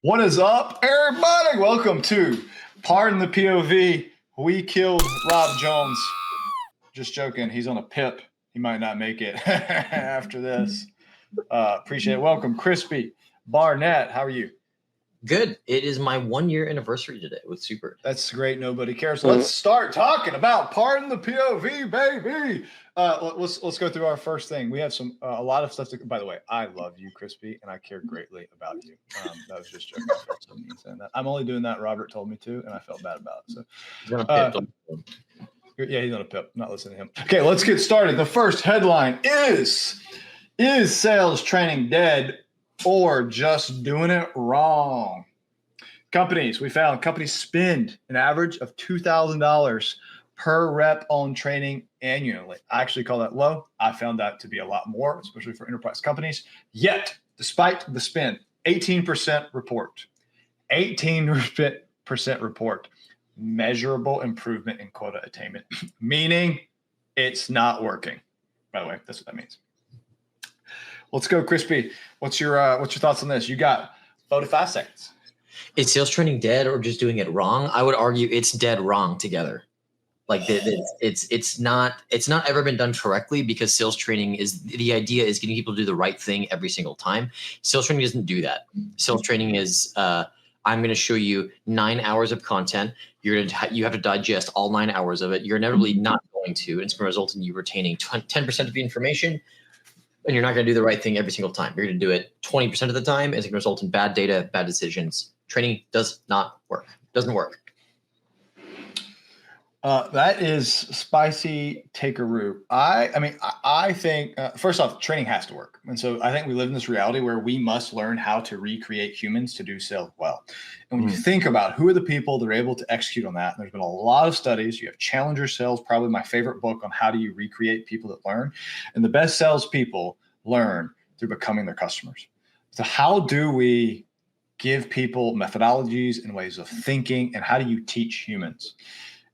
What is up, everybody? Welcome to Pardon the POV. We killed Rob Jones. Just joking. He's on a PIP. He might not make it after this. Appreciate it. Welcome, Crispy. Barnett, how are you? Good. It is my 1-year anniversary today with Super. That's great. Nobody cares. Let's start talking about Pardon the POV, baby. Let's go through our first thing. We have a lot of stuff to. By the way, I love you, Crispy, and I care greatly about you. That was just joking. I felt so mean saying that. I'm only doing that. Robert told me to, and I felt bad about it. So, yeah, he's on a pip. Not listening to him. Okay, let's get started. The first headline is sales training dead or just doing it wrong? We found companies spend an average of $2,000 per rep on training annually. I actually call that low. I found that to be a lot more, especially for enterprise companies. Yet, despite the spend, 18% report. 18% report measurable improvement in quota attainment, meaning it's not working. By the way, that's what that means. Let's go, Crispy. What's your thoughts on this? You got 45 seconds. Is sales training dead or just doing it wrong? I would argue it's dead wrong together. Like it's not ever been done correctly, because sales training the idea is getting people to do the right thing every single time. Sales training doesn't do that. Sales training is I'm going to show you 9 hours of content. You have to digest all 9 hours of it. You're inevitably not going to. It's going to result in you retaining 10% of the information. And you're not going to do the right thing every single time. You're going to do it 20% of the time. It's going to result in bad data, bad decisions. Training does not work. Doesn't work. That is spicy takeroo. I think, first off, training has to work. And so I think we live in this reality where we must learn how to recreate humans to do sales well. And when you think about who are the people that are able to execute on that, and there's been a lot of studies. You have Challenger Sales, probably my favorite book on how do you recreate people that learn. And the best salespeople learn through becoming their customers. So how do we give people methodologies and ways of thinking, and how do you teach humans?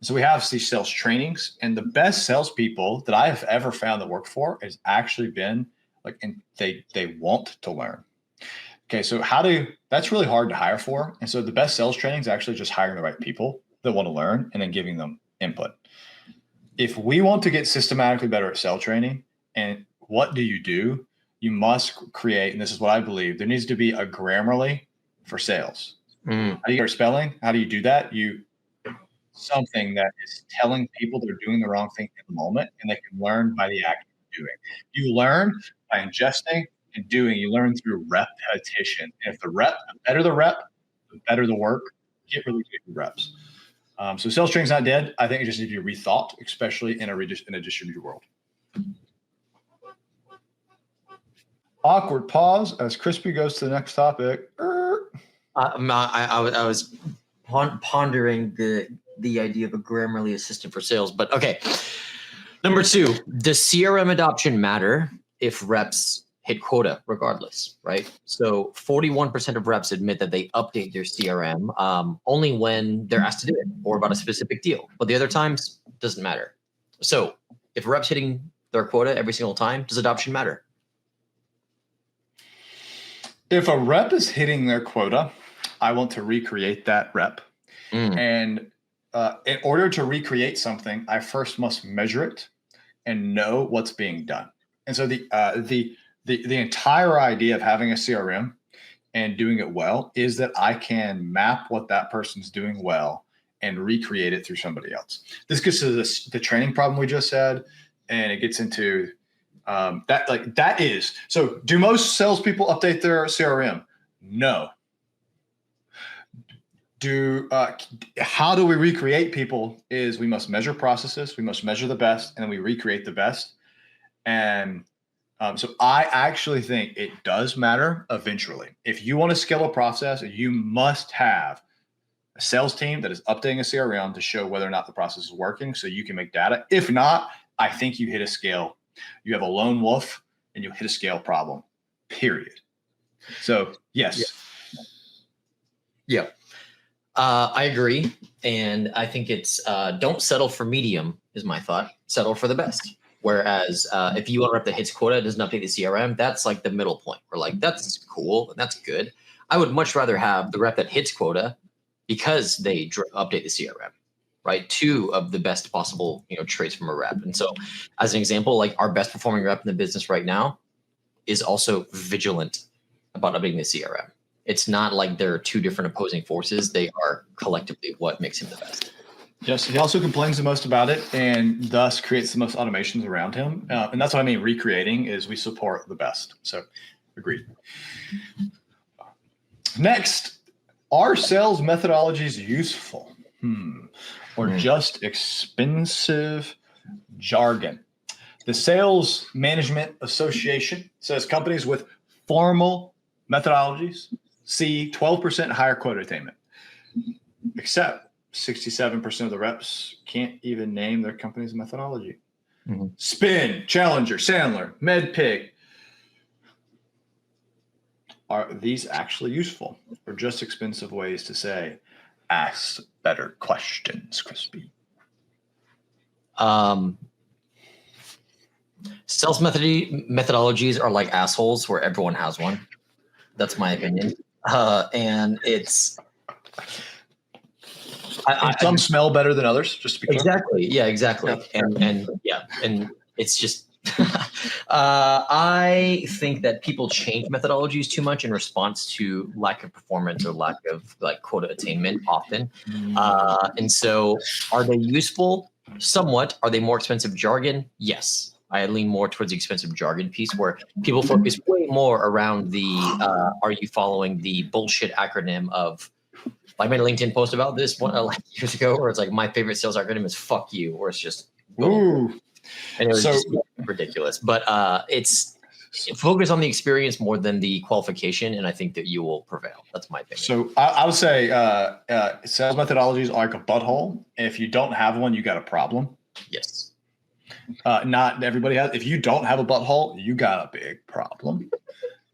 So we have these sales trainings, and the best salespeople that I have ever found that work for has actually been and they want to learn. Okay, so that's really hard to hire for. And so the best sales training is actually just hiring the right people that want to learn and then giving them input. If we want to get systematically better at sales training, and what do? You must create, and this is what I believe, there needs to be a Grammarly for sales. How do you start spelling? How do you do that? Something that is telling people they're doing the wrong thing in the moment, and they can learn by the act of doing. You learn by ingesting and doing. You learn through repetition. And if the better the rep, the better the work. Get really good reps. So sales training's not dead. I think it just needs to be rethought, especially in a distributed world. Awkward pause as Crispy goes to the next topic. I was pondering the idea of a Grammarly assistant for sales, but okay. Number 2, does CRM adoption matter if reps hit quota regardless, right? So 41% of reps admit that they update their CRM only when they're asked to do it or about a specific deal, but the other times doesn't matter. So if a rep's hitting their quota every single time, does adoption matter? If a rep is hitting their quota, I want to recreate that rep. And in order to recreate something, I first must measure it and know what's being done. And so the entire idea of having a CRM and doing it well is that I can map what that person's doing well and recreate it through somebody else. This gets to the training problem we just said, and it gets into that is. So do most salespeople update their CRM? No. How do we recreate people is we must measure processes, we must measure the best, and then we recreate the best. And so I actually think it does matter eventually. If you want to scale a process, you must have a sales team that is updating a CRM to show whether or not the process is working so you can make data. If not, I think you hit a scale. You have a lone wolf and you hit a scale problem, period. So yes. Yeah. I agree. And I think it's don't settle for medium is my thought. Settle for the best. Whereas if you want a rep that hits quota, doesn't update the CRM, that's like the middle point. We're like, that's cool and that's good. I would much rather have the rep that hits quota because they update the CRM, right? 2 of the best possible, traits from a rep. And so as an example, like our best performing rep in the business right now is also vigilant about updating the CRM. It's not like there are 2 different opposing forces. They are collectively what makes him the best. Yes, he also complains the most about it and thus creates the most automations around him. And that's what I mean, recreating is we support the best. So agreed. Next, are sales methodologies useful or just expensive jargon? The Sales Management Association says companies with formal methodologies see 12% higher quota attainment, except 67% of the reps can't even name their company's methodology. Spin, Challenger, Sandler, MedPig. Are these actually useful or just expensive ways to say, ask better questions, Crispy? Sales methodologies are like assholes where everyone has one. That's my opinion. And it's... some smell better than others, just to be clear. Exactly. Yeah, exactly. Yeah. And it's just, I think that people change methodologies too much in response to lack of performance or lack of like quota attainment often. And so are they useful? Somewhat. Are they more expensive jargon? Yes. I lean more towards the expensive jargon piece where people focus way more around the, are you following the bullshit acronym of, I made a LinkedIn post about this one like years ago where it's like, my favorite sales acronym is fuck you, or it's just, boom. And it was just ridiculous. But it's focus on the experience more than the qualification. And I think that you will prevail. That's my opinion. So I would say sales methodologies are like a butthole. If you don't have one, you got a problem. Yes. Not everybody has. If you don't have a butthole, you got a big problem.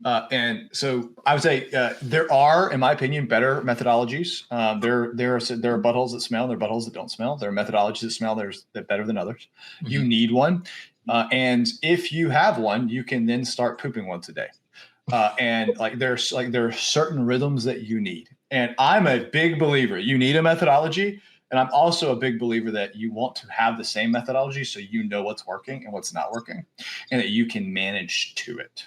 And so I would say there are, in my opinion, better methodologies. There are buttholes that smell. There are buttholes that don't smell. There are methodologies that smell. They're better than others. You need one. And if you have one, you can then start pooping once a day. And there are certain rhythms that you need. And I'm a big believer. You need a methodology. And I'm also a big believer that you want to have the same methodology so you know what's working and what's not working and that you can manage to it.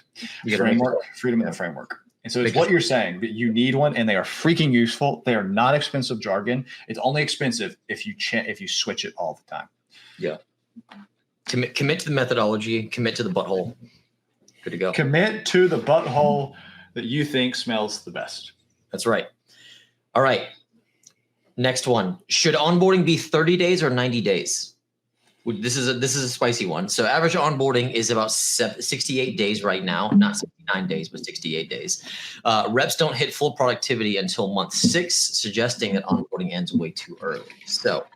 Framework, freedom in the framework. And so it's what you're saying, that you need one and they are freaking useful. They are not expensive jargon. It's only expensive if you switch it all the time. Yeah. Commit to the methodology, commit to the butthole. Good to go. Commit to the butthole that you think smells the best. That's right. All right. Next one. Should onboarding be 30 days or 90 days? This is a spicy one. So average onboarding is about 68 days right now, not 69 days, but 68 days. Reps don't hit full productivity until month 6, suggesting that onboarding ends way too early. So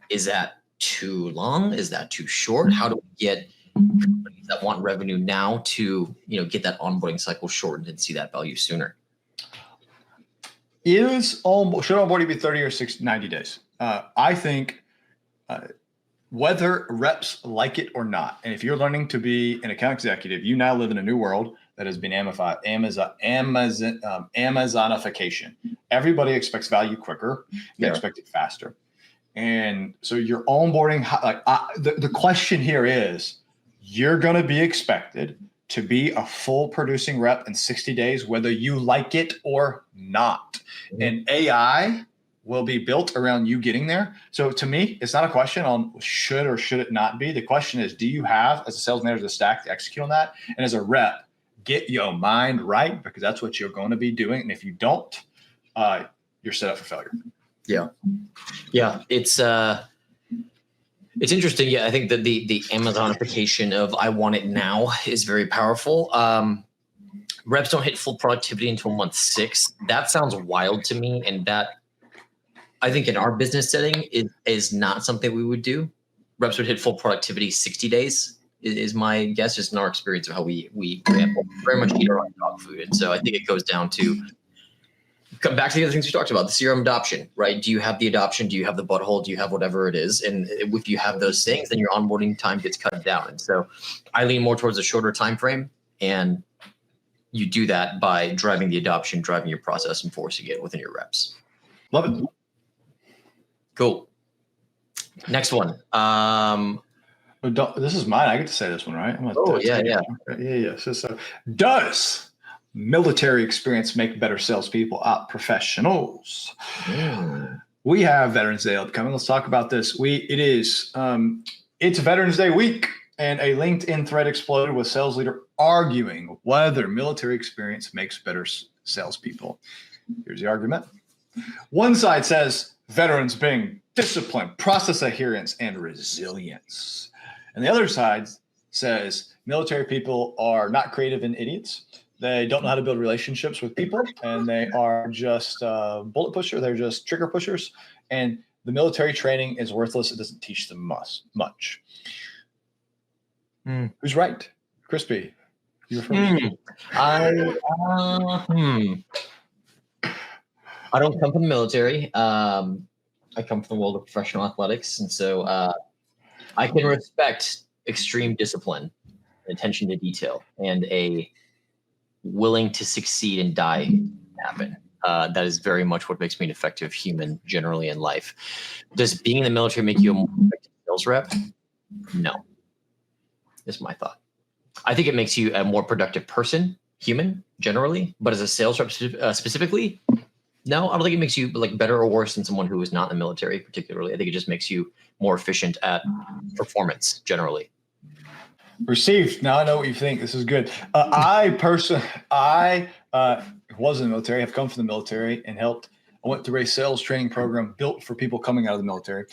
is that too long? Is that too short? How do we get companies that want revenue now to, get that onboarding cycle shortened and see that value sooner? Should onboarding be 30 or 90 days? I think whether reps like it or not, and if you're learning to be an account executive, you now live in a new world that has been Amazonification. Everybody expects value quicker. They expect it faster. And so your onboarding, the question here is, you're going to be expected to be a full producing rep in 60 days, whether you like it or not. And AI will be built around you getting there. So to me, it's not a question on should or should it not be. The question is, do you have, as a sales manager, the stack to execute on that? And as a rep, get your mind right, because that's what you're going to be doing. And if you don't, you're set up for failure. Yeah. Yeah. It's interesting. Yeah. I think that the Amazonification of I want it now is very powerful. Reps don't hit full productivity until month 6. That sounds wild to me. And that, I think in our business setting is not something we would do. Reps would hit full productivity 60 days is my guess, just in our experience of how we very much eat our own dog food. And so I think it goes down to, come back to the other things we talked about, the CRM adoption, right? Do you have the adoption? Do you have the butthole? Do you have whatever it is? And if you have those things, then your onboarding time gets cut down. And so I lean more towards a shorter time frame. And you do that by driving the adoption, driving your process, and forcing it within your reps. Love it. Cool. Next one. This is mine. I get to say this one, right? Yeah. So, does military experience make better salespeople out professionals? We have Veterans Day upcoming. Let's talk about this. It's Veterans Day week, and a LinkedIn thread exploded with sales leader arguing whether military experience makes better salespeople. Here's the argument. One side says veterans bring discipline, process adherence, and resilience. And the other side says military people are not creative and idiots. They don't know how to build relationships with people, and they are just bullet pushers. They're just trigger pushers. And the military training is worthless. It doesn't teach them much. Who's right? Crispy, you first. I don't come from the military. I come from the world of professional athletics. And so I can respect extreme discipline, attention to detail, and a willing to succeed and die happen. That is very much what makes me an effective human generally in life. Does being in the military make you a more effective sales rep? No. Is my thought. I think it makes you a more productive person, human generally, but as a sales rep specifically, no, I don't think it makes you like better or worse than someone who is not in the military particularly. I think it just makes you more efficient at performance generally. Received. Now I know what you think. This is good. I was in the military, have come from the military and helped. I went through a sales training program built for people coming out of the military.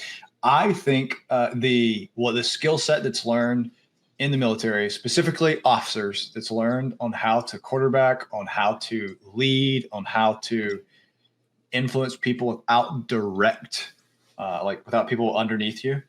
I think the skill set that's learned in the military, specifically officers, that's learned on how to quarterback, on how to lead, on how to influence people without direct, without people underneath you.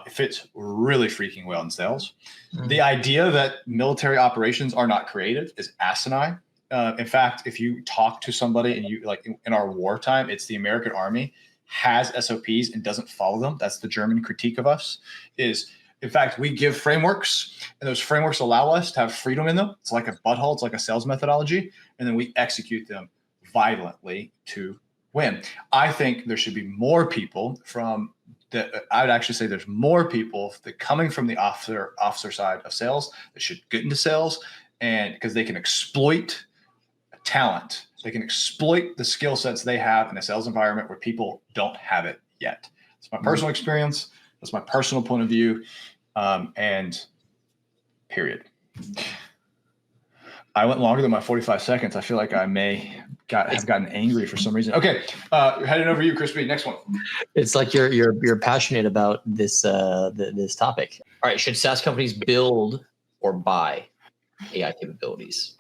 It fits really freaking well in sales. Mm-hmm. The idea that military operations are not creative is asinine. In fact, if you talk to somebody and you in our wartime, it's the American Army has SOPs and doesn't follow them. That's the German critique of us is, in fact, we give frameworks and those frameworks allow us to have freedom in them. It's like a butthole. It's like a sales methodology. And then we execute them violently to win. I think there should be more people from I would actually say there's more people that coming from the officer side of sales that should get into sales, and because they can exploit talent, they can exploit the skill sets they have in a sales environment where people don't have it yet. It's my personal experience. That's my personal point of view, and period. I went longer than my 45 seconds. I feel like I may have gotten angry for some reason. Okay, heading over to you, Crispy. Next one. It's like you're passionate about this this topic. All right, should SaaS companies build or buy AI capabilities?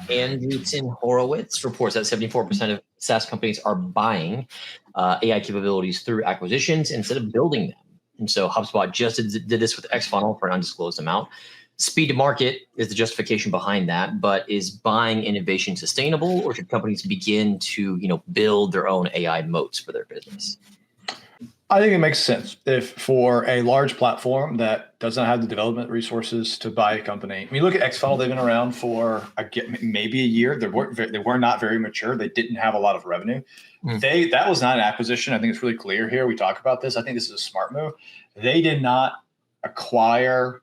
Andreessen Horowitz reports that 74% of SaaS companies are buying AI capabilities through acquisitions instead of building them. And so HubSpot just did this with XFunnel for an undisclosed amount. Speed to market is the justification behind that, but is buying innovation sustainable, or should companies begin to, build their own AI moats for their business? I think it makes sense if for a large platform that doesn't have the development resources to buy a company. I mean, look at XFunnel. They've been around for maybe a year. They were not very mature. They didn't have a lot of revenue. That was not an acquisition. I think it's really clear here. We talk about this. I think this is a smart move. They did not acquire.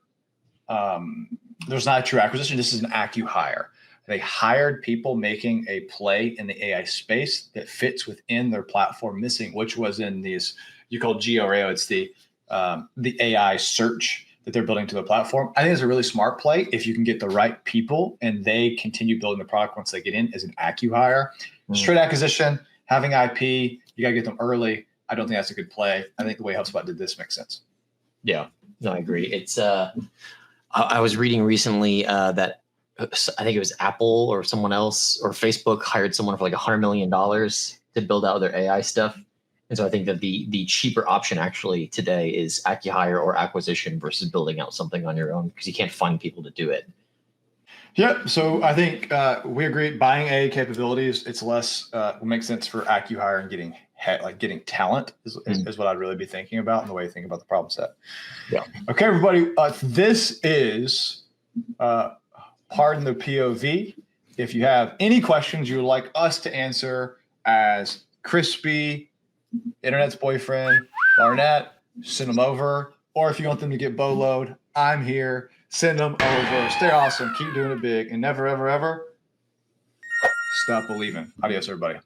There's not a true acquisition. This is an acqui-hire. They hired people making a play in the AI space that fits within their platform missing, which was in these, you call GRAO. It's the AI search that they're building to the platform. I think it's a really smart play if you can get the right people and they continue building the product once they get in as an acqui-hire. Straight acquisition, having IP, you got to get them early. I don't think that's a good play. I think the way HubSpot did this makes sense. Yeah, no, I agree. It's I was reading recently that I think it was Apple or someone else or Facebook hired someone for like $100 million to build out their AI stuff. And so I think that the cheaper option actually today is acqui-hire or acquisition versus building out something on your own because you can't find people to do it. Yeah, so I think we agree. Buying AI capabilities, it's less makes sense for acqui-hire and getting talent is what I'd really be thinking about and the way you think about the problem set. Yeah. Okay, everybody. This is pardon the POV. If you have any questions you would like us to answer as Crispy, Internet's boyfriend, Barnett, send them over. Or if you want them to get boloed, I'm here. Send them over. Stay awesome. Keep doing it big. And never, ever, ever stop believing. Adios, everybody.